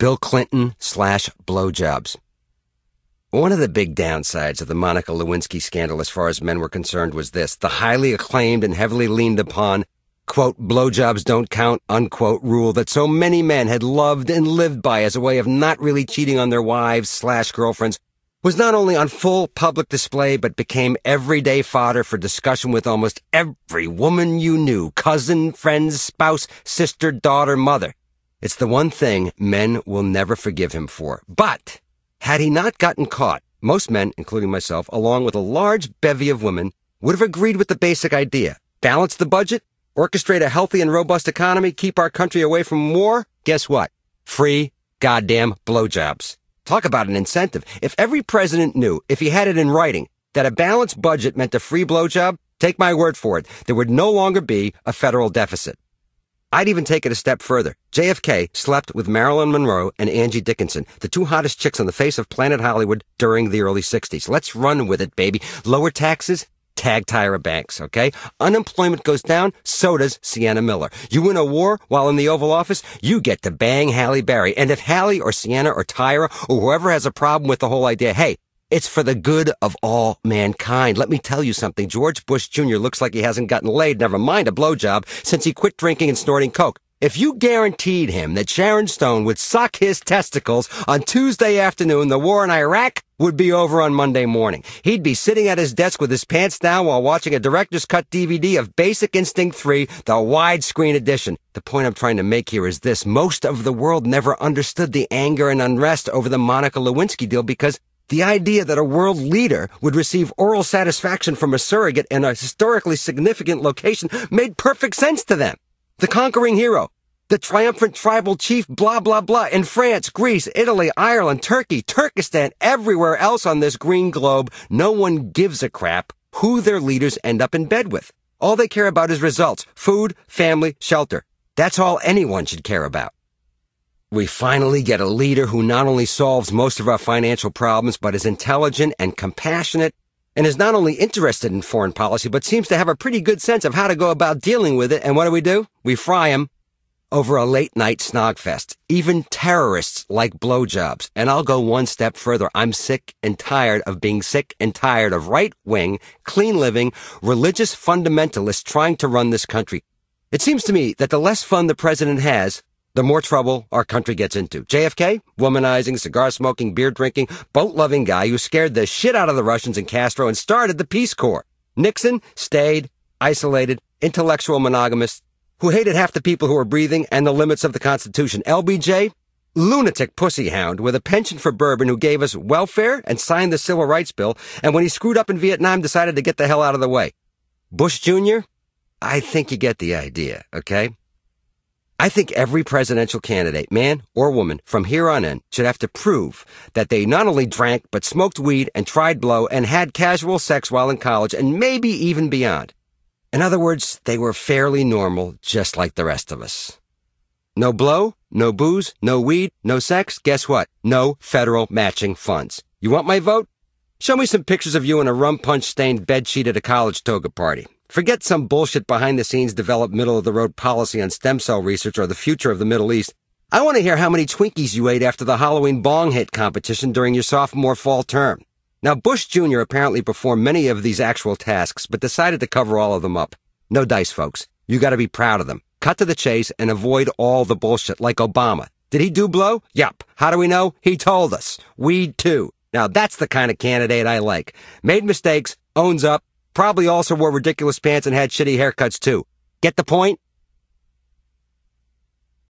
Bill Clinton / blowjobs. One of the big downsides of the Monica Lewinsky scandal as far as men were concerned was this: the highly acclaimed and heavily leaned upon, quote, blowjobs don't count, unquote, rule that so many men had loved and lived by as a way of not really cheating on their wives / girlfriends was not only on full public display, but became everyday fodder for discussion with almost every woman you knew: cousin, friend, spouse, sister, daughter, mother. It's the one thing men will never forgive him for. But had he not gotten caught, most men, including myself, along with a large bevy of women, would have agreed with the basic idea. Balance the budget, orchestrate a healthy and robust economy, keep our country away from war. Guess what? Free goddamn blowjobs. Talk about an incentive. If every president knew, if he had it in writing, that a balanced budget meant a free blowjob, take my word for it, there would no longer be a federal deficit. I'd even take it a step further. JFK slept with Marilyn Monroe and Angie Dickinson, the two hottest chicks on the face of planet Hollywood during the early 60s. Let's run with it, baby. Lower taxes, tag Tyra Banks, okay? Unemployment goes down, so does Sienna Miller. You win a war while in the Oval Office, you get to bang Halle Berry. And if Halle or Sienna or Tyra or whoever has a problem with the whole idea, hey, it's for the good of all mankind. Let me tell you something. George Bush Jr. looks like he hasn't gotten laid, never mind a blowjob, since he quit drinking and snorting coke. If you guaranteed him that Sharon Stone would suck his testicles on Tuesday afternoon, the war in Iraq would be over on Monday morning. He'd be sitting at his desk with his pants down while watching a director's cut DVD of Basic Instinct 3, the widescreen edition. The point I'm trying to make here is this: most of the world never understood the anger and unrest over the Monica Lewinsky deal because the idea that a world leader would receive oral satisfaction from a surrogate in a historically significant location made perfect sense to them. The conquering hero, the triumphant tribal chief, blah, blah, blah, in France, Greece, Italy, Ireland, Turkey, Turkestan, everywhere else on this green globe, no one gives a crap who their leaders end up in bed with. All they care about is results: food, family, shelter. That's all anyone should care about. We finally get a leader who not only solves most of our financial problems, but is intelligent and compassionate, and is not only interested in foreign policy, but seems to have a pretty good sense of how to go about dealing with it. And what do? We fry him over a late-night snogfest. Even terrorists like blowjobs. And I'll go one step further. I'm sick and tired of being sick and tired of right-wing, clean-living, religious fundamentalists trying to run this country. It seems to me that the less fun the president has, the more trouble our country gets into. JFK, womanizing, cigar-smoking, beer-drinking, boat-loving guy who scared the shit out of the Russians and Castro and started the Peace Corps. Nixon stayed isolated, intellectual monogamist, who hated half the people who were breathing and the limits of the Constitution. LBJ, lunatic pussyhound with a penchant for bourbon who gave us welfare and signed the Civil Rights Bill, and when he screwed up in Vietnam decided to get the hell out of the way. Bush Jr., I think you get the idea, okay? I think every presidential candidate, man or woman, from here on in, should have to prove that they not only drank, but smoked weed and tried blow and had casual sex while in college and maybe even beyond. In other words, they were fairly normal, just like the rest of us. No blow, no booze, no weed, no sex. Guess what? No federal matching funds. You want my vote? Show me some pictures of you in a rum punch-stained bedsheet at a college toga party. Forget some bullshit behind-the-scenes developed middle-of-the-road policy on stem cell research or the future of the Middle East. I want to hear how many Twinkies you ate after the Halloween bong hit competition during your sophomore fall term. Now, Bush Jr. apparently performed many of these actual tasks, but decided to cover all of them up. No dice, folks. You gotta be proud of them. Cut to the chase and avoid all the bullshit, like Obama. Did he do blow? Yup. How do we know? He told us. Weed, too. Now, that's the kind of candidate I like. Made mistakes, owns up, probably also wore ridiculous pants and had shitty haircuts, too. Get the point?